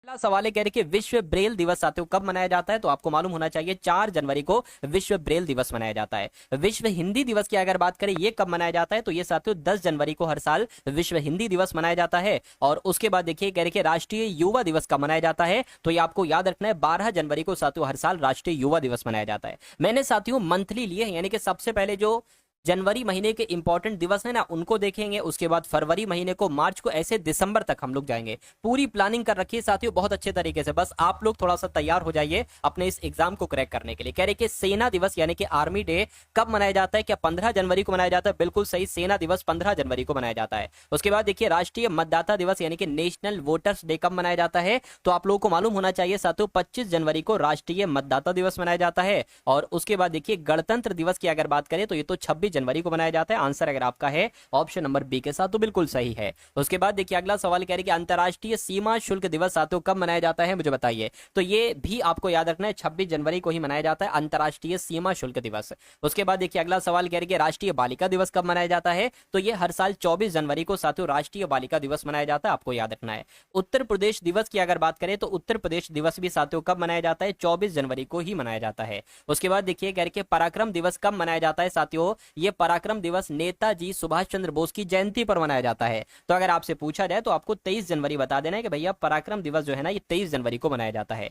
पहला सवाल है, कह रहे कि विश्व ब्रेल दिवस साथियों कब मनाया जाता है? तो आपको मालूम होना चाहिए 4 जनवरी को विश्व ब्रेल दिवस मनाया जाता है। विश्व हिंदी दिवस की अगर बात करें, ये कब मनाया जाता है? तो ये साथियों 10 जनवरी को हर साल विश्व हिंदी दिवस मनाया जाता है। और उसके बाद देखिए, कह रहे कि राष्ट्रीय युवा दिवस कब मनाया जाता है? तो ये आपको याद रखना है, 12 जनवरी को साथियों हर साल राष्ट्रीय युवा दिवस मनाया जाता है। मैंने साथियों मंथली लिए हैं, यानी कि सबसे पहले जो जनवरी महीने के इंपॉर्टेंट दिवस है ना, उनको देखेंगे। उसके बाद फरवरी महीने को, मार्च को, ऐसे दिसंबर तक हम लोग जाएंगे। पूरी प्लानिंग कर रखी है साथियों बहुत अच्छे तरीके से। बस आप लोग थोड़ा सा तैयार हो जाइए अपने इस एग्जाम को क्रैक करने के लिए। कह रहे कि सेना दिवस यानी कि आर्मी डे कब मनाया जाता है? क्या 15 जनवरी को मनाया जाता है? बिल्कुल सही, सेना दिवस 15 जनवरी को मनाया जाता है। उसके बाद देखिए, राष्ट्रीय मतदाता दिवस यानी कि नेशनल वोटर्स डे कब मनाया जाता है? तो आप लोगों को मालूम होना चाहिए साथियों 25 जनवरी को राष्ट्रीय मतदाता दिवस मनाया जाता है। और उसके बाद देखिए, गणतंत्र दिवस की अगर बात करें तो ये तो 26 जनवरी को मनाया जाता है। आंसर अगर आपका है ऑप्शन नंबर बी के साथ, तो बिल्कुल सही है। उसके बाद देखिए, अगला सवाल कह रहे कि अंतर्राष्ट्रीय सीमा शुल्क दिवस साथियों कब मनाया जाता है? मुझे बताइए। तो ये भी आपको याद रखना है, 26 जनवरी को ही मनाया जाता है अंतर्राष्ट्रीय सीमा शुल्क दिवस। उसके बाद देखिए, अगला सवाल कह रहे कि राष्ट्रीय बालिका दिवस कब मनाया जाता है? तो ये हर साल 24 जनवरी को साथियों राष्ट्रीय बालिका दिवस मनाया जाता है, आपको याद रखना है। उत्तर प्रदेश दिवस की अगर बात करें तो उत्तर प्रदेश दिवस भी साथियों कब मनाया जाता है? 24 जनवरी को ही मनाया जाता है। उसके बाद देखिए, कह रहे कि पराक्रम दिवस कब मनाया जाता है साथियों? ये पराक्रम दिवस नेताजी सुभाष चंद्र बोस की जयंती पर मनाया जाता है। तो अगर आपसे पूछा जाए तो आपको 23 जनवरी बता देना है कि भैया पराक्रम दिवस जो है ना, ये 23 जनवरी को मनाया जाता है।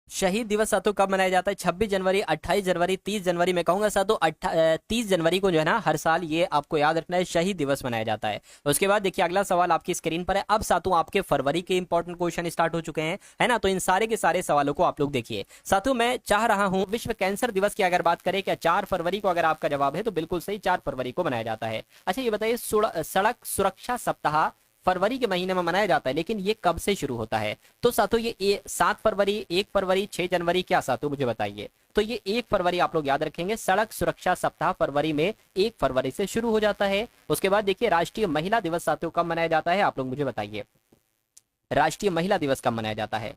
शहीद दिवस साथियों कब मनाया जाता है? 26 जनवरी, 28 जनवरी, 30 जनवरी। मैं कहूंगा साथियों 30 जनवरी को जो है ना, हर साल ये आपको याद रखना है, शहीद दिवस मनाया जाता है। उसके बाद देखिए, अगला सवाल आपकी स्क्रीन पर है। अब साथियों आपके फरवरी के इंपॉर्टेंट क्वेश्चन स्टार्ट हो चुके हैं, है ना? तो इन सारे के सारे सवालों को आप लोग देखिए। साथियों मैं चाह रहा हूं, विश्व कैंसर दिवस की अगर बात करें, क्या 4 फरवरी को अगर आपका जवाब है तो बिल्कुल सही, 4 फरवरी को मनाया जाता है। अच्छा ये बताइए, सड़क सुरक्षा सप्ताह फरवरी के महीने में मनाया जाता है, लेकिन ये कब से शुरू होता है? तो साथियों ये 7 फरवरी, 1 फरवरी, 6 जनवरी, क्या साथियों मुझे बताइए। तो ये 1 फरवरी आप लोग याद रखेंगे। सड़क सुरक्षा सप्ताह फरवरी में 1 फरवरी से शुरू हो जाता है। उसके बाद देखिए, राष्ट्रीय महिला दिवस साथियों कब मनाया जाता है? आप लोग मुझे बताइए, राष्ट्रीय महिला दिवस कब मनाया जाता है?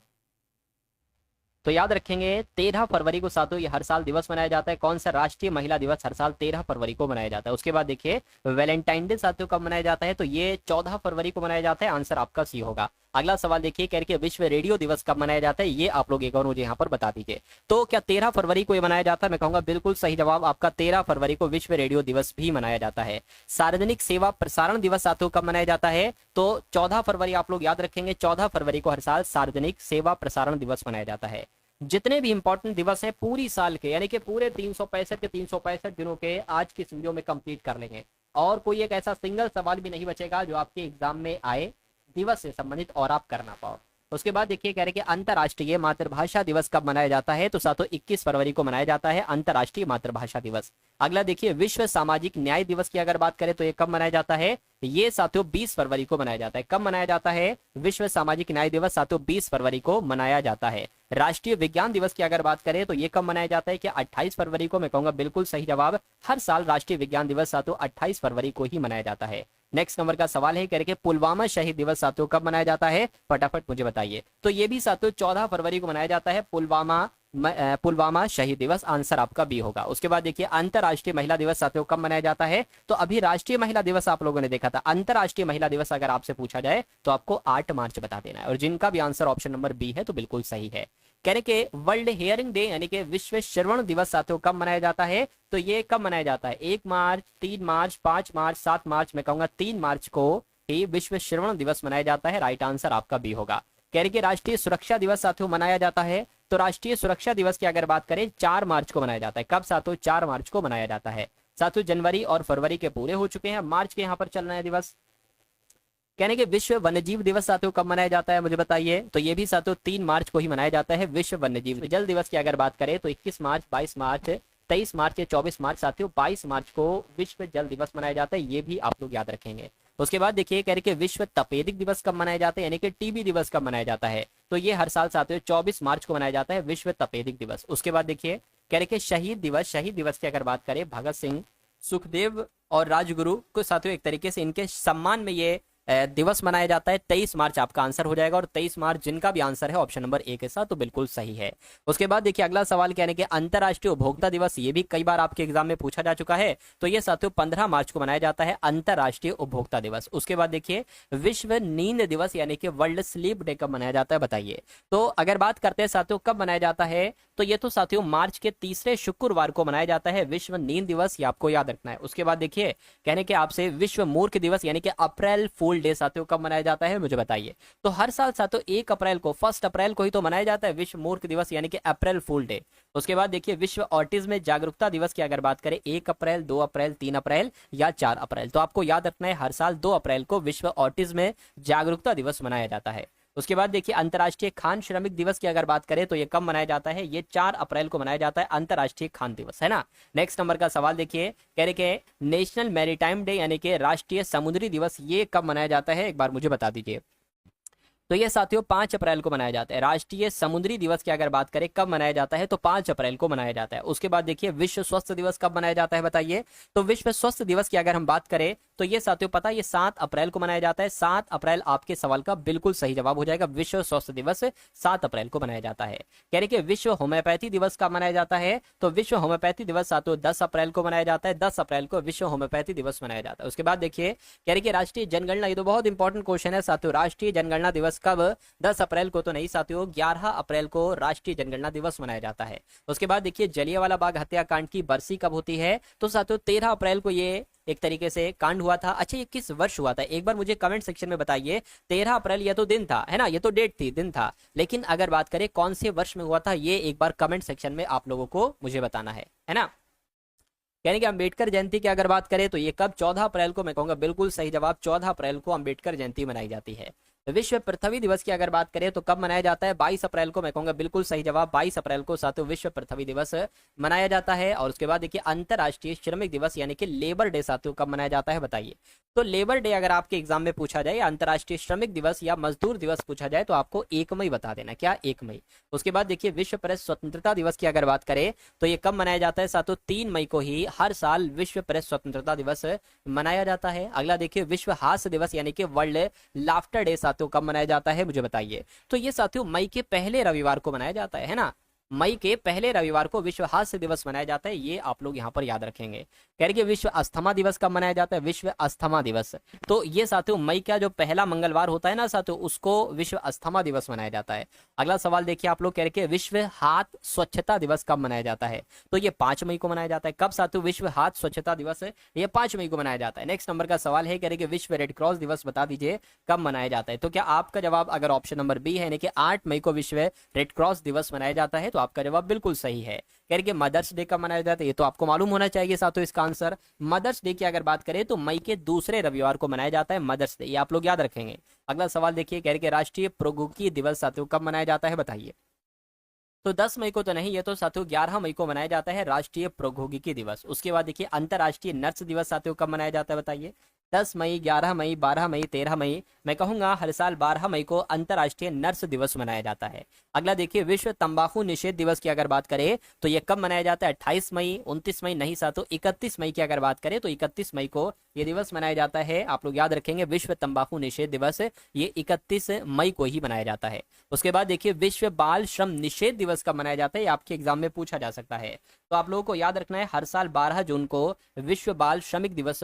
तो याद रखेंगे 13 फरवरी को साथियों ये हर साल दिवस मनाया जाता है। कौन सा राष्ट्रीय महिला दिवस हर साल 13 फरवरी को मनाया जाता है। उसके बाद देखिए, वैलेंटाइन डे साथियों कब मनाया जाता है? तो ये 14 फरवरी को मनाया जाता है। आंसर आपका सी होगा। अगला सवाल देखिए, कह रहे विश्व रेडियो दिवस कब मनाया जाता है? ये आप लोग एक और मुझे यहाँ पर बता दीजिए। तो क्या 13 फरवरी को ये मनाया जाता है? मैं कहूंगा बिल्कुल सही जवाब आपका, 13 फरवरी को विश्व रेडियो दिवस भी मनाया जाता है। सार्वजनिक सेवा प्रसारण दिवस साथियों कब मनाया जाता है? तो 14 फरवरी आप लोग याद रखेंगे, 14 फरवरी को हर साल सार्वजनिक सेवा प्रसारण दिवस मनाया जाता है। जितने भी इंपॉर्टेंट दिवस हैं पूरी साल के, यानी कि पूरे 365 के 365 दिनों के आज की इस वीडियो में कंप्लीट कर लेंगे। और कोई एक ऐसा सिंगल सवाल भी नहीं बचेगा जो आपके एग्जाम में आए दिवस से संबंधित और आप कर ना पाओ। उसके बाद देखिए, कह रहे कि अंतर्राष्ट्रीय मातृभाषा दिवस कब मनाया जाता है? तो साथियों 21 फरवरी को मनाया जाता है अंतर्राष्ट्रीय मातृभाषा दिवस। अगला देखिए, विश्व सामाजिक न्याय दिवस की अगर बात करें तो ये कब मनाया जाता है? ये साथियों 20 फरवरी को मनाया जाता है। कब मनाया जाता है विश्व सामाजिक न्याय दिवस? साथियों 20 फरवरी को मनाया जाता है। राष्ट्रीय विज्ञान दिवस की अगर बात करें तो ये कब मनाया जाता है? क्या 28 फरवरी को? मैं कहूंगा बिल्कुल सही जवाब, हर साल राष्ट्रीय विज्ञान दिवस साथियों 28 फरवरी को ही मनाया जाता है। नेक्स्ट नंबर का सवाल है, कह रहे कि पुलवामा शहीद दिवस साथियों कब मनाया जाता है? फटाफट मुझे बताइए। तो ये भी साथियों 14 फरवरी को मनाया जाता है, पुलवामा शहीद दिवस। आंसर आपका बी होगा। उसके बाद देखिए, अंतर्राष्ट्रीय महिला दिवस साथियों कब मनाया जाता है? तो अभी राष्ट्रीय महिला दिवस आप लोगों ने देखा था, अंतर्राष्ट्रीय महिला दिवस अगर आपसे पूछा जाए तो आपको 8 मार्च बता देना है। और जिनका भी आंसर ऑप्शन नंबर बी है तो बिल्कुल सही है। कह रहे कि वर्ल्ड हियरिंग डे यानी कि विश्व श्रवण दिवस साथियों कब मनाया जाता है? तो ये कब मनाया जाता है? 1 मार्च, 3 मार्च, 5 मार्च, 7 मार्च। मैं कहूंगा 3 मार्च को ही विश्व श्रवण दिवस मनाया जाता है। राइट आंसर आपका बी होगा। कह रहे कि राष्ट्रीय सुरक्षा दिवस साथियों मनाया जाता है। तो राष्ट्रीय सुरक्षा दिवस की अगर बात करें 4 मार्च को मनाया जाता है। कब साथियों? 4 मार्च को मनाया जाता है। साथियों जनवरी और फरवरी के पूरे हो चुके हैं, मार्च के यहाँ पर चल रहा है दिवस। कहने के विश्व वन्यजीव दिवस साथियों कब मनाया जाता है? मुझे बताइए। तो ये भी साथियों 3 मार्च को ही मनाया जाता है विश्व वन्यजीव जल दिवस की अगर बात करें तो 21 मार्च, 22 मार्च, 23 मार्च या 24 मार्च। साथियों 22 मार्च को विश्व जल दिवस मनाया जाता है, ये भी आप लोग याद रखेंगे। उसके बाद देखिए, कह रहे कि विश्व तपेदिक दिवस कब मनाया जाता है, यानी कि टीबी दिवस कब मनाया जाता है? तो ये हर साल साथियों 24 मार्च को मनाया जाता है विश्व तपेदिक दिवस। उसके बाद देखिए, कह रहे कि शहीद दिवस की अगर बात करें, भगत सिंह, सुखदेव और राजगुरु को साथियों एक तरीके से इनके सम्मान में ये दिवस मनाया जाता है? 23 मार्च आपका आंसर हो जाएगा, और 23 मार्च जिनका भी आंसर है ऑप्शन नंबर ए के साथ तो बिल्कुल सही है। उसके बाद देखिए अगला सवाल क्या है कि अंतर्राष्ट्रीय उपभोक्ता दिवस, ये भी कई बार आपके एग्जाम में पूछा जा चुका है, तो ये साथियों 15 मार्च को मनाया जाता है अंतर्राष्ट्रीय उपभोक्ता दिवस। उसके बाद देखिए विश्व नींद दिवस यानी कि वर्ल्ड स्लीप डे कब मनाया जाता है बताइए। तो अगर बात करते हैं साथियों कब मनाया जाता है, तो ये तो साथियों मार्च के तीसरे शुक्रवार को मनाया जाता है विश्व नींद दिवस, ये आपको याद रखना है। उसके बाद देखिए कहने के आपसे विश्व मूर्ख दिवस यानी कि अप्रैल फूल डे साथियों कब मनाया जाता है मुझे बताइए। तो हर साल साथियों 1 अप्रैल को, 1 अप्रैल को ही तो मनाया जाता है विश्व मूर्ख दिवस यानी कि अप्रैल फूल डे। उसके बाद देखिए विश्व ऑटिज्म जागरूकता दिवस की अगर बात करें 1 अप्रैल, 2 अप्रैल, 3 अप्रैल या 4 अप्रैल, तो आपको याद रखना है हर साल 2 अप्रैल को विश्व ऑटिज्म जागरूकता दिवस मनाया जाता है। उसके बाद देखिए अंतर्राष्ट्रीय खान श्रमिक दिवस की अगर बात करें तो ये कब मनाया जाता है, ये 4 अप्रैल को मनाया जाता है अंतर्राष्ट्रीय खान दिवस, है ना। नेक्स्ट नंबर का सवाल देखिए कह रहे कि नेशनल मैरीटाइम डे यानी कि राष्ट्रीय समुद्री दिवस, ये कब मनाया जाता है एक बार मुझे बता दीजिए। तो ये साथियों 5 अप्रैल को मनाया जाता है। राष्ट्रीय समुद्री दिवस की अगर बात करें कब मनाया जाता है, तो 5 अप्रैल को मनाया जाता है। उसके बाद देखिए विश्व स्वास्थ्य दिवस कब मनाया जाता है बताइए। तो विश्व स्वास्थ्य दिवस की अगर हम बात करें तो ये साथियों पता है ये 7 अप्रैल को मनाया जाता है। 7 अप्रैल आपके सवाल का बिल्कुल सही जवाब हो जाएगा। विश्व स्वास्थ्य दिवस 7 अप्रैल को मनाया जाता है। कह रहे कि विश्व होम्योपैथी दिवस कब मनाया जाता है, तो विश्व होम्योपैथी दिवस साथियों 10 अप्रैल को मनाया जाता है। 10 अप्रैल को विश्व होम्योपैथी दिवस मनाया जाता है। उसके बाद देखिए कह रहे कि राष्ट्रीय जनगणना, ये तो बहुत इंपॉर्टेंट क्वेश्चन है साथियों, राष्ट्रीय जनगणना दिवस कब, 10 अप्रैल को तो नहीं साथियों, 11 अप्रैल को राष्ट्रीय जनगणना दिवस मनाया जाता है। उसके बाद देखिए जलियांवाला बाग हत्याकांड की बरसी कब होती है, तो साथियों 13 अप्रैल को ये एक तरीके से कांड हुआ था। अच्छा ये किस वर्ष हुआ था एक बार मुझे कमेंट सेक्शन में बताइए। 13 अप्रैल ये तो दिन था, है ना, ये तो डेट थी, दिन था, लेकिन अगर बात करें कौन से वर्ष में हुआ था, ये एक बार कमेंट सेक्शन में आप लोगों को मुझे बताना है ना। यानी कि अंबेडकर जयंती की अगर बात करें तो ये कब, 14 अप्रैल को, मैं कहूंगा बिल्कुल सही जवाब, 14 अप्रैल को अंबेडकर जयंती मनाई जाती है। विश्व पृथ्वी दिवस की अगर बात करें तो कब मनाया जाता है, 22 अप्रैल को, मैं कहूंगा बिल्कुल सही जवाब, 22 अप्रैल को साथियों विश्व पृथ्वी दिवस मनाया जाता है। और उसके बाद देखिए अंतर्राष्ट्रीय श्रमिक दिवस यानी कि लेबर डे साथियों कब मनाया जाता है बताइए। तो लेबर डे अगर आपके एग्जाम में पूछा जाए, अंतर्राष्ट्रीय श्रमिक दिवस या मजदूर दिवस पूछा जाए तो आपको 1 मई बता देना, क्या 1 मई। उसके बाद देखिए विश्व प्रेस स्वतंत्रता दिवस की अगर बात करें तो ये कब मनाया जाता है साथियों, 3 मई को ही हर साल विश्व प्रेस स्वतंत्रता दिवस मनाया जाता है। अगला देखिए विश्व हास्य दिवस यानी कि वर्ल्ड लाफ्टर डे साथियों कब मनाया जाता है मुझे बताइए। तो ये साथियों मई के पहले रविवार को मनाया जाता है ना, मई के पहले रविवार को विश्व हास्य दिवस मनाया जाता है, ये आप लोग यहाँ पर याद रखेंगे। कह रहे कि विश्व अस्थमा दिवस कब मनाया जाता है, विश्व अस्थमा दिवस, तो ये साथियों मई का जो पहला मंगलवार होता है ना साथियों, उसको विश्व अस्थमा दिवस मनाया जाता है। अगला सवाल देखिए आप लोग कह रहे कि विश्व हाथ स्वच्छता दिवस कब मनाया जाता है, तो ये 5 मई को मनाया जाता है। कब साथियों, विश्व हाथ स्वच्छता दिवस है, ये 5 मई को मनाया जाता है। नेक्स्ट नंबर का सवाल है, कह रहे कि विश्व रेड क्रॉस दिवस बता दीजिए कब मनाया जाता है। तो क्या आपका जवाब अगर ऑप्शन नंबर बी है यानी कि 8 मई को विश्व रेड क्रॉस दिवस मनाया जाता है, तो आपका जवाब बिल्कुल सही है। कह रहे कि मदर्स डे कब मनाया जाता है, ये तो आपको मालूम होना चाहिए साथियों इसका आंसर। मदर्स डे की अगर बात करें तो मई के दूसरे रविवार को मनाया जाता है मदर्स डे, ये आप लोग याद रखेंगे। अगला सवाल देखिए, कह रहे कि राष्ट्रीय प्रौद्योगिकी दिवस साथियों कब मनाया जाता है बताइए। तो 10 मई को तो नहीं, ये तो साथियों 11 मई को मनाया जाता है राष्ट्रीय प्रौद्योगिकी दिवस। उसके बाद देखिए अंतर्राष्ट्रीय नर्स दिवस साथियों कब मनाया जाता है बताइए। 10 मई, 11 मई, 12 मई, 13 मई, मैं कहूंगा हर साल 12 मई को अंतर्राष्ट्रीय नर्स दिवस मनाया जाता है। अगला देखिए विश्व तंबाकू निषेध दिवस की अगर बात करें तो ये कब मनाया जाता है, 28 मई, 29 मई, नहीं साथियों 31 मई की अगर बात करें तो 31 मई को ये दिवस मनाया जाता है। आप लोग याद रखेंगे विश्व तंबाकू निषेध दिवस ये 31 मई को ही मनाया जाता है। उसके बाद देखिए विश्व बाल श्रम निषेध दिवस कब मनाया जाता है, आपके एग्जाम में पूछा जा सकता है। तो आप लोगों को याद रखना है हर साल 12 जून को विश्व बाल श्रमिक दिवस,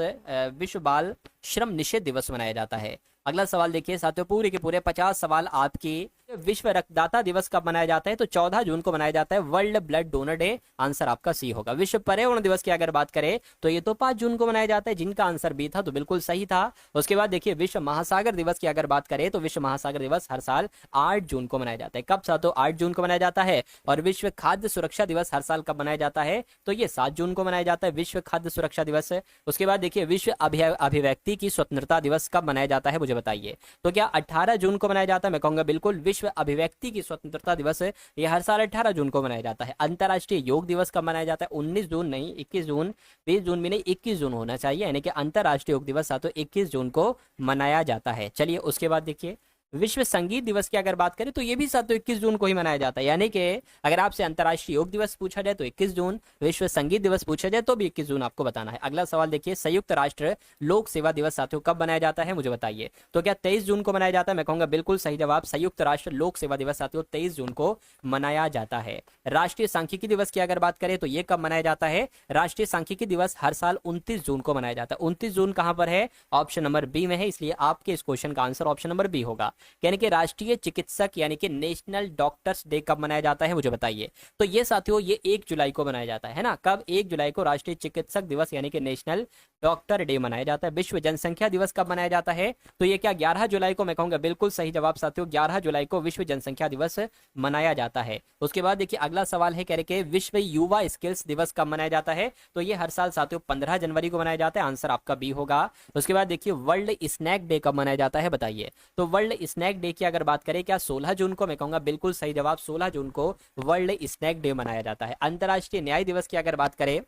विश्व बाल श्रम निषेध दिवस मनाया जाता है। अगला सवाल देखिए साथियों, पूरे के पूरे 50 सवाल आपके। विश्व रक्तदाता दिवस कब मनाया जाता है, तो 14 जून को मनाया जाता है, world blood donor day, answer आपका सी होगा। विश्व पर्यावरण दिवस की अगर बात करें तो ये तो 5 जून को मनाया जाता है, जिनका आंसर बी था, तो बिल्कुल सही था। उसके बाद देखिए विश्व महासागर दिवस की अगर बात करें तो विश्व महासागर दिवस हर साल 8 जून को मनाया जाता है। कब साथियों, 8 जून को मनाया जाता है। और विश्व खाद्य सुरक्षा दिवस हर साल कब मनाया जाता है, तो ये 7 जून को मनाया जाता है, विश्व खाद्य सुरक्षा दिवस। उसके बाद देखिए विश्व अभिव्यक्ति की स्वतंत्रता दिवस कब मनाया जाता है मुझे बताइए। तो क्या 18 जून को मनाया जाता है, मैं कहूंगा बिल्कुल विश्व अभिव्यक्ति की स्वतंत्रता दिवस है, ये हर साल 18 जून को मनाया जाता है। अंतर्राष्ट्रीय योग दिवस कब मनाया जाता है, 19 जून नहीं, 21 जून, 20 जून भी नहीं, 21 जून होना चाहिए, यानी कि अंतर्राष्ट्रीय योग दिवस साथियों 21 जून को मनाया जाता है। चलिए उसके बाद देखिए विश्व संगीत दिवस की अगर बात करें तो ये भी साथियों 21 जून को ही मनाया जाता है, यानी कि अगर आपसे अंतर्राष्ट्रीय योग दिवस पूछा जाए तो 21 जून, विश्व संगीत दिवस पूछा जाए तो भी 21 जून आपको बताना है। अगला सवाल देखिए, संयुक्त राष्ट्र लोक सेवा दिवस साथियों कब मनाया जाता है मुझे बताइए। तो क्या 23 जून को मनाया जाता है? मैं कहूंगा बिल्कुल सही जवाब, संयुक्त राष्ट्र लोक सेवा दिवस साथियों 23 जून को मनाया जाता है। राष्ट्रीय सांख्यिकी दिवस की अगर बात करें तो ये कब मनाया जाता है? राष्ट्रीय सांख्यिकी दिवस हर साल 29 जून को मनाया जाता है। 29 जून कहां पर है? ऑप्शन नंबर बी में है, इसलिए आपके इस क्वेश्चन का आंसर ऑप्शन नंबर बी होगा। यानी कि राष्ट्रीय चिकित्सक यानी कि नेशनल डॉक्टर्स डे कब मनाया जाता है मुझे बताइए। तो ये साथियों ये 1 जुलाई को मनाया जाता है ना। कब? 1 जुलाई को राष्ट्रीय चिकित्सक दिवस यानी कि नेशनल डॉक्टर डे मनाया जाता है। विश्व जनसंख्या दिवस कब मनाया जाता है? तो ये क्या 11 जुलाई को? मैं कहूंगा बिल्कुल सही जवाब साथियों, 11 जुलाई को विश्व जनसंख्या दिवस मनाया जाता है। उसके बाद देखिए अगला सवाल है, कह रहे कि विश्व युवा स्किल्स दिवस कब मनाया जाता है? तो ये हर साल साथियों 15 जनवरी को मनाया जाता है, आंसर आपका बी होगा। उसके बाद देखिए वर्ल्ड स्नैक डे कब मनाया जाता है बताइए। तो वर्ल्ड स्नैक डे की अगर बात करें क्या 16 जून को? मैं कहूंगा बिल्कुल सही जवाब, 16 जून को वर्ल्ड स्नैक डे मनाया जाता है। अंतर्राष्ट्रीय न्याय दिवस की अगर बात करें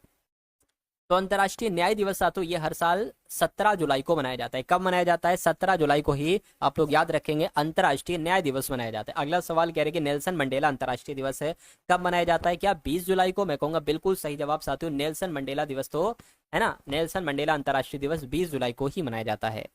तो अंतर्राष्ट्रीय न्याय दिवस साथियों ये हर साल 17 जुलाई को मनाया जाता है। कब मनाया जाता है? 17 जुलाई को ही आप लोग याद रखेंगे अंतर्राष्ट्रीय न्याय दिवस मनाया जाता है। अगला सवाल कह रहे कि नेल्सन मंडेला अंतर्राष्ट्रीय दिवस है कब मनाया जाता है? क्या 20 जुलाई को? मैं कहूंगा बिल्कुल सही जवाब साथियों, नेल्सन मंडेला दिवस तो है ना, नेल्सन मंडेला अंतर्राष्ट्रीय दिवस 20 जुलाई को ही मनाया जाता है।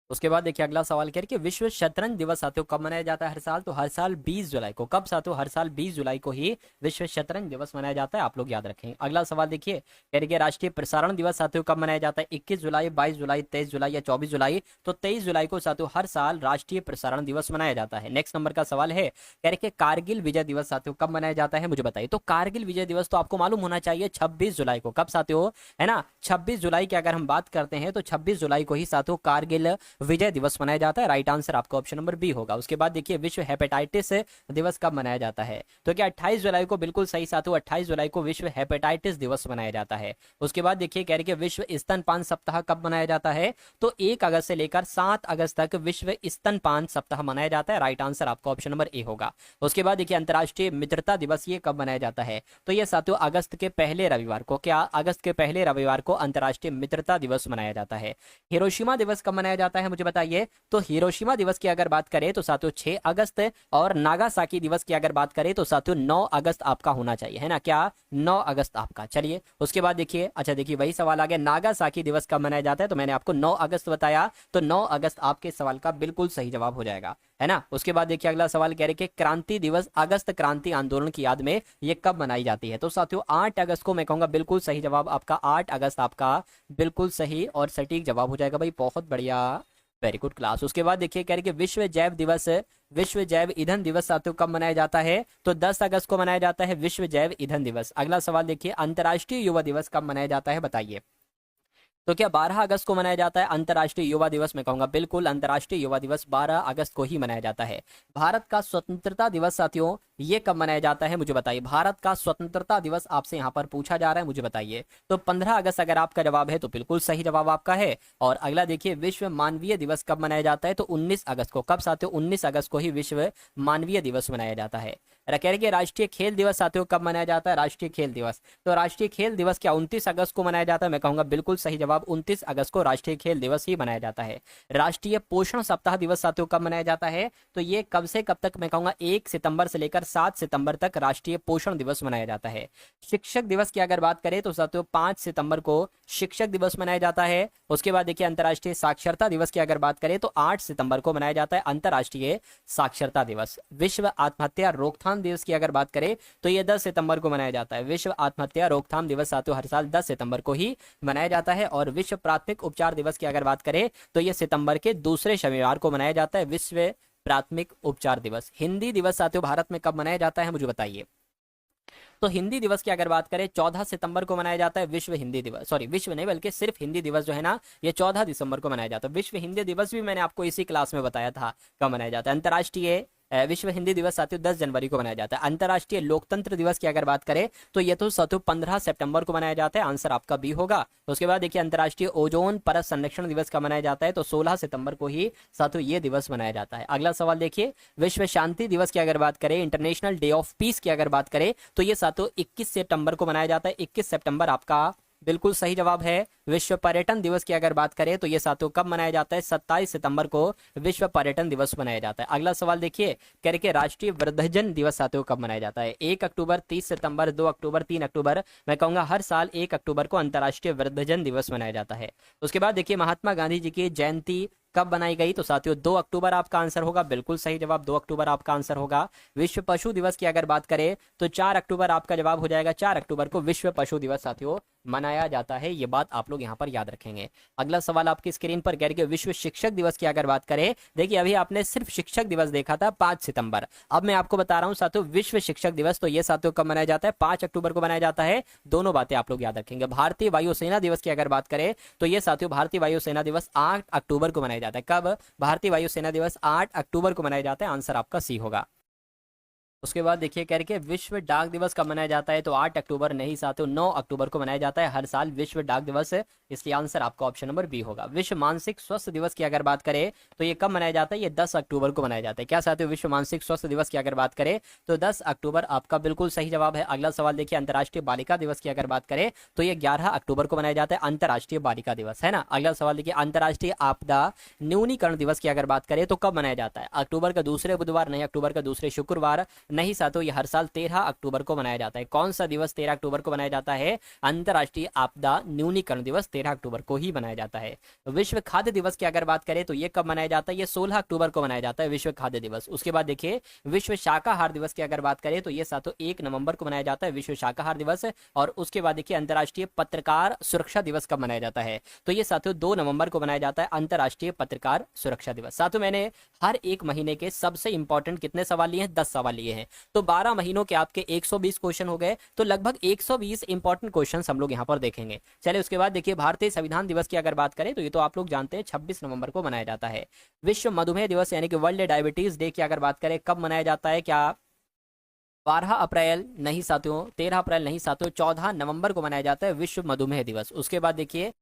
उसके बाद देखिए अगला सवाल कह रहे कि विश्व शतरंज दिवस साथियों कब मनाया जाता है हर साल? तो हर साल 20 जुलाई को। कब साथियों? हर साल 20 जुलाई को ही विश्व शतरंज दिवस मनाया जाता है, आप लोग याद रखेंगे। अगला सवाल देखिए कह रहे कि राष्ट्रीय प्रसारण दिवस साथियों कब मनाया जाता है? 21 जुलाई, 22 जुलाई, 23 जुलाई या 24 जुलाई? तो 23 जुलाई को साथियों हर साल राष्ट्रीय प्रसारण दिवस मनाया जाता है। नेक्स्ट नंबर का सवाल है, कह रहे कि कारगिल विजय दिवस साथियों कब मनाया जाता है मुझे बताइए। तो कारगिल विजय दिवस तो आपको मालूम होना चाहिए 26 जुलाई को। कब साथियों? है ना, 26 जुलाई की अगर हम बात करते हैं तो 26 जुलाई को ही साथियों कारगिल विजय दिवस मनाया जाता है। राइट आंसर आपका ऑप्शन नंबर बी होगा। उसके बाद देखिए विश्व हेपेटाइटिस दिवस कब मनाया जाता है? तो क्या 28 जुलाई को? बिल्कुल सही साथियों, 28 जुलाई को विश्व हेपेटाइटिस दिवस मनाया जाता है। उसके बाद देखिए कह रहे कि विश्व स्तनपान सप्ताह कब मनाया जाता है? तो 1 अगस्त से लेकर 7 अगस्त तक विश्व स्तनपान सप्ताह मनाया जाता है। राइट आंसर आपका ऑप्शन नंबर ए होगा। उसके बाद देखिए अंतर्राष्ट्रीय मित्रता दिवस ये कब मनाया जाता है? तो ये साथियों अगस्त के पहले रविवार को। क्या? अगस्त के पहले रविवार को अंतर्राष्ट्रीय मित्रता दिवस मनाया जाता है। हिरोशिमा दिवस कब मनाया जाता है मुझे बताइए। तो हिरोशिमा दिवस की अगर बात करें तो साथियों 6 अगस्त, और नागासाकी दिवस की अगर बात करें तो साथियों 9 अगस्त आपका होना चाहिए, है ना। क्या? 9 अगस्त आपका। चलिए उसके बाद देखिए, अच्छा देखिए वही सवाल आ गया, नागासाकी दिवस कब मनाया जाता है? तो मैंने आपको 9 अगस्त बताया, तो 9 अगस्त आपके सवाल का बिल्कुल सही जवाब हो जाएगा, है ना। उसके बाद देखिए अगला सवाल कह रहे कि क्रांति दिवस, अगस्त क्रांति आंदोलन की याद में ये कब मनाई जाती है? तो साथियों 8 अगस्त को। मैं कहूंगा बिल्कुल सही जवाब आपका 8 अगस्त आपका बिल्कुल सही और सटीक जवाब हो जाएगा भाई, बहुत बढ़िया, वेरी गुड क्लास। उसके बाद देखिए कह रहे कि विश्व जैव दिवस, विश्व जैव ईंधन दिवस साथियों कब मनाया जाता है? तो 10 अगस्त को मनाया जाता है विश्व जैव ईंधन दिवस। अगला सवाल देखिए अंतर्राष्ट्रीय युवा दिवस कब मनाया जाता है बताइए। तो क्या 12 अगस्त को मनाया जाता है अंतर्राष्ट्रीय युवा दिवस? मैं कहूंगा बिल्कुल अंतर्राष्ट्रीय युवा दिवस 12 अगस्त को ही मनाया जाता है। भारत का स्वतंत्रता दिवस साथियों ये कब मनाया जाता है मुझे बताइए। भारत का स्वतंत्रता दिवस आपसे यहाँ पर पूछा जा रहा है, मुझे बताइए। तो 15 अगस्त अगर आपका जवाब है तो बिल्कुल सही जवाब आपका है। और अगला देखिए विश्व मानवीय दिवस कब मनाया जाता है? तो 19 अगस्त को। कब साथियों? 19 अगस्त को ही विश्व मानवीय दिवस मनाया जाता है। कह रहे कि राष्ट्रीय खेल दिवस साथियों कब मनाया जाता है? राष्ट्रीय खेल दिवस, तो राष्ट्रीय खेल दिवस क्या 29 अगस्त को मनाया जाता है? मैं कहूंगा बिल्कुल सही जवाब, 29 अगस्त को राष्ट्रीय खेल दिवस ही मनाया जाता है। राष्ट्रीय पोषण सप्ताह दिवस साथियों कब मनाया जाता है? तो ये कब से कब तक? मैं कहूंगा 1 सितंबर से लेकर 7 सितंबर तक राष्ट्रीय पोषण दिवस मनाया जाता है। शिक्षक दिवस की अगर बात करें तो साथियों 5 सितंबर को शिक्षक दिवस मनाया जाता है। उसके बाद देखिए अंतर्राष्ट्रीय साक्षरता दिवस की अगर बात करें तो 8 सितंबर को मनाया जाता है अंतर्राष्ट्रीय साक्षरता दिवस। विश्व आत्महत्या रोकथाम दिवस की अगर बात करें तो ये 10 सितंबर को मनाया जाता है। विश्व आत्महत्या रोकथाम दिवस साथियों हर साल 10 सितंबर को ही मनाया जाता है। और विश्व प्राथमिक उपचार दिवस की अगर बात करें तो ये सितंबर के दूसरे शनिवार को मनाया जाता है, विश्व प्राथमिक उपचार दिवस। हिंदी दिवस साथियों भारत में कब मनाया जाता है मुझे बताइए। तो हिंदी दिवस की अगर बात करें 14 सितंबर को मनाया जाता है विश्व हिंदी दिवस, सॉरी विश्व नहीं बल्कि सिर्फ हिंदी दिवस जो है ना ये 14 दिसंबर को मनाया जाता है। विश्व हिंदी दिवस भी मैंने आपको इसी क्लास में बताया था कब मनाया जाता है। अंतर्राष्ट्रीय विश्व हिंदी दिवस साथियों 10 जनवरी को मनाया जाता है। अंतर्राष्ट्रीय लोकतंत्र दिवस की अगर बात करें तो ये तो साथियों 15 सितंबर को मनाया जाता है, आंसर आपका बी होगा। उसके बाद देखिए अंतर्राष्ट्रीय ओजोन परत संरक्षण दिवस का मनाया जाता है, तो 16 सितंबर को ही साथियों ये दिवस मनाया जाता है। अगला सवाल देखिए विश्व शांति दिवस की अगर बात करें, इंटरनेशनल डे ऑफ पीस की अगर बात करें तो ये साथियों 21 सितंबर को मनाया जाता है। 21 सितंबर आपका बिल्कुल सही जवाब है। विश्व पर्यटन दिवस की अगर बात करें तो ये साथियों कब मनाया जाता है? 27 सितंबर को विश्व पर्यटन दिवस मनाया जाता है। अगला सवाल देखिए, कह रहे कि राष्ट्रीय वृद्धजन दिवस साथियों कब मनाया जाता है? 1 अक्टूबर, 30 सितंबर, 2 अक्टूबर, 3 अक्टूबर। मैं कहूंगा हर साल 1 अक्टूबर को अंतर्राष्ट्रीय वृद्धजन दिवस मनाया जाता है। उसके बाद देखिए, महात्मा गांधी जी की जयंती कब बनाई गई? तो साथियों 2 अक्टूबर आपका आंसर होगा। बिल्कुल सही जवाब, 2 अक्टूबर आपका आंसर होगा। विश्व पशु दिवस की अगर बात करें तो 4 अक्टूबर आपका जवाब हो जाएगा। 4 अक्टूबर को विश्व पशु दिवस साथियों मनाया जाता है। ये बात आप लोग यहाँ पर याद रखेंगे। अगला सवाल आपकी स्क्रीन पर कह रहे कि विश्व शिक्षक दिवस की अगर बात करें, देखिए अभी आपने सिर्फ शिक्षक दिवस देखा था 5 सितंबर। अब मैं आपको बता रहा हूँ साथियों विश्व शिक्षक दिवस, तो ये साथियों कब मनाया जाता है? 5 अक्टूबर को मनाया जाता है। दोनों बातें आप लोग याद रखेंगे। भारतीय वायुसेना दिवस की अगर बात करें तो ये साथियों भारतीय वायुसेना दिवस 8 अक्टूबर को मनाया जाता है। कब? भारतीय वायुसेना दिवस 8 अक्टूबर को मनाया जाता है। आंसर आपका सी होगा। उसके बाद देखिए, कह रहे कि विश्व डाक दिवस कब मनाया जाता है? तो 8 अक्टूबर नहीं साथियों, 9 अक्टूबर को मनाया जाता है हर साल विश्व डाक दिवस है। इसलिए आंसर आपका ऑप्शन नंबर बी होगा। विश्व मानसिक स्वास्थ्य दिवस की अगर बात करें तो ये कब मनाया जाता है? ये 10 अक्टूबर को मनाया जाता है। क्या साथियों, विश्व मानसिक स्वास्थ्य दिवस की अगर बात करें तो 10 अक्टूबर आपका बिल्कुल सही जवाब है। अगला सवाल देखिए, अंतर्राष्ट्रीय बालिका दिवस की अगर बात करें तो ये 11 अक्टूबर को मनाया जाता है। अंतर्राष्ट्रीय बालिका दिवस है ना। अगला सवाल देखिए, अंतर्राष्ट्रीय आपदा न्यूनीकरण दिवस की अगर बात करें तो कब मनाया जाता है? अक्टूबर का दूसरे बुधवार नहीं, अक्टूबर का दूसरे शुक्रवार नहीं साथियों, ये हर साल 13 अक्टूबर को मनाया जाता है। कौन सा दिवस 13 अक्टूबर को मनाया जाता है? अंतर्राष्ट्रीय आपदा न्यूनीकरण दिवस 13 अक्टूबर को ही मनाया जाता है। विश्व खाद्य दिवस की अगर बात करें तो ये कब मनाया जाता है? ये 16 अक्टूबर को मनाया जाता है विश्व खाद्य दिवस। उसके बाद देखिए, विश्व शाकाहार दिवस की अगर बात करें तो ये सातों 1 नवंबर को मनाया जाता है विश्व शाकाहार दिवस। और उसके बाद देखिए, अंतर्राष्ट्रीय पत्रकार सुरक्षा दिवस कब मनाया जाता है? तो ये साथियों 2 नवंबर को मनाया जाता है अंतर्राष्ट्रीय पत्रकार सुरक्षा दिवस। साथियों मैंने हर एक महीने के सबसे इंपॉर्टेंट कितने सवाल लिए हैं? 10 सवाल लिए हैं। तो 12 महीनों के आपके 120 क्वेश्चन हो गए। तो लगभग 120 इंपॉर्टेंट क्वेश्चंस हम लोग यहाँ पर देखेंगे। चलिए उसके बाद देखिए, भारतीय संविधान दिवस की अगर बात करें तो ये तो आप लोग जानते हैं 26 नवंबर को मनाया जाता है। विश्व मधुमेह दिवस यानी कि वर्ल्ड डायबिटीज डे की अगर बात करें कब मनाया जाता है? क्या 12 अप्रैल नहीं साथियों, 13 अप्रैल नहीं साथियों, 14 नवंबर को मनाया जाता है विश्व मधुमेह दिवस। उसके बाद देखिए,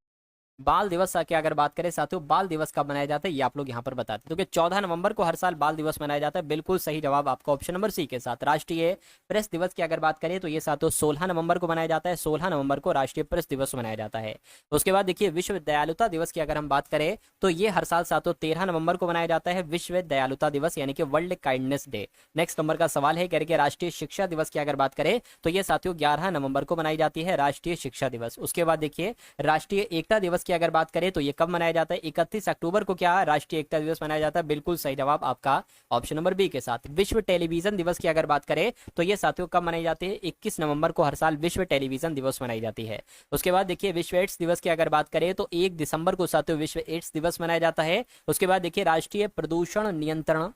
बाल दिवस की अगर बात करें साथियों, बाल दिवस कब मनाया जाता है ये आप लोग यहाँ पर बताते हैं। तो 14 नवंबर को हर साल बाल दिवस मनाया जाता है। बिल्कुल सही जवाब आपका ऑप्शन नंबर सी के साथ। राष्ट्रीय प्रेस दिवस की अगर बात करें तो ये साथियों 16 नवंबर को मनाया जाता है। 16 नवंबर को राष्ट्रीय प्रेस दिवस मनाया जाता है। उसके बाद देखिए, विश्व दयालुता दिवस की अगर हम बात करें तो ये हर साल साथियों 13 नवंबर को मनाया जाता है विश्व दयालुता दिवस यानी कि world kindness day. Next number का सवाल है, कह राष्ट्रीय शिक्षा दिवस की अगर बात करें तो ये साथियों 11 नवंबर को मनाई जाती है राष्ट्रीय शिक्षा दिवस। उसके बाद देखिए, राष्ट्रीय एकता दिवस की अगर बात करें तो ये कब मनाया जाता है? 31 अक्टूबर को क्या राष्ट्रीय एकता दिवस मनाया जाता है। बिल्कुल सही जवाब आपका ऑप्शन नंबर बी के साथ। विश्व टेलीविजन दिवस की अगर बात करें तो ये साथियों कब मनाई जाती है? 21 नवंबर को हर साल विश्व टेलीविजन दिवस मनाई जाती है। उसके बाद देखिए, विश्व एड्स दिवस की अगर बात करें तो 1 दिसंबर को साथियों विश्व एड्स दिवस मनाया जाता है। उसके बाद देखिए, राष्ट्रीय प्रदूषण नियंत्रण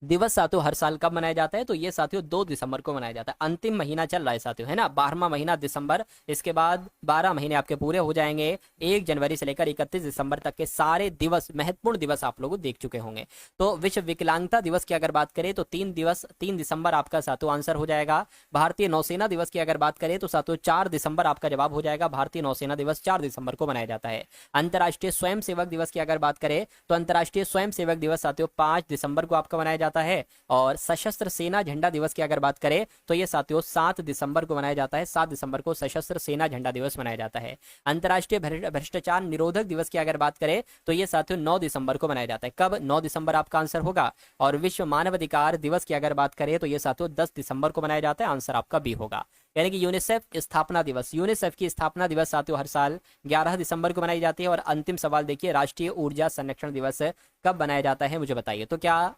दिवस साथियों हर साल कब मनाया जाता है? तो ये साथियों 2 दिसंबर को मनाया जाता है। अंतिम महीना चल रहा है साथियों, है ना, 12वां महीना दिसंबर। इसके बाद 12 महीने आपके पूरे हो जाएंगे। 1 जनवरी से लेकर 31 दिसंबर तक के सारे दिवस, महत्वपूर्ण दिवस आप लोग देख चुके होंगे। तो विश्व विकलांगता दिवस की अगर बात करें तो 3 दिसंबर आपका साथियों आंसर हो जाएगा। भारतीय नौसेना दिवस की अगर बात करें तो साथियों 4 दिसंबर आपका जवाब हो जाएगा। भारतीय नौसेना दिवस 4 दिसंबर को मनाया जाता है। अंतर्राष्ट्रीय स्वयं सेवक दिवस की अगर बात करें तो अंतर्राष्ट्रीय स्वयं सेवक दिवस साथियों 5 दिसंबर को आपका मनाया जाता है। और सशस्त्र सेना झंडा दिवस की अगर बात करें तो ये साथियों 7 दिसंबर को मनाया जाता है। 7 दिसंबर को सशस्त्र सेना झंडा दिवस मनाया जाता है। अंतर्राष्ट्रीय भ्रष्टाचार निरोधक दिवस की अगर बात करें तो ये साथियों 9 दिसंबर को मनाया जाता है। कब? 9 दिसंबर आपका आंसर होगा। और विश्व मानवाधिकार दिवस की अगर बात करें तो ये साथियों 10 दिसंबर को मनाया जाता है। आंसर आपका बी होगा। यानी कि यूनिसेफ स्थापना दिवस, यूनिसेफ की स्थापना दिवस साथियों हर साल 11 दिसंबर को मनाई जाती है। और अंतिम सवाल देखिए, राष्ट्रीय ऊर्जा संरक्षण दिवस कब मनाया जाता है मुझे बताइए। तो क्या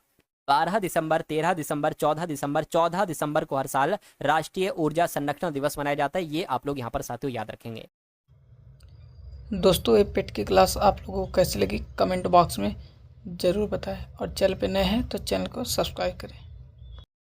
12 दिसंबर, 13 दिसंबर, 14 दिसंबर, 14 दिसंबर को हर साल राष्ट्रीय ऊर्जा संरक्षण दिवस मनाया जाता है। ये आप लोग यहाँ पर साथियों याद रखेंगे। दोस्तों ये पेट की क्लास आप लोगों को कैसी लगी कमेंट बॉक्स में ज़रूर बताएं। और चैनल पे नए हैं तो चैनल को सब्सक्राइब करें।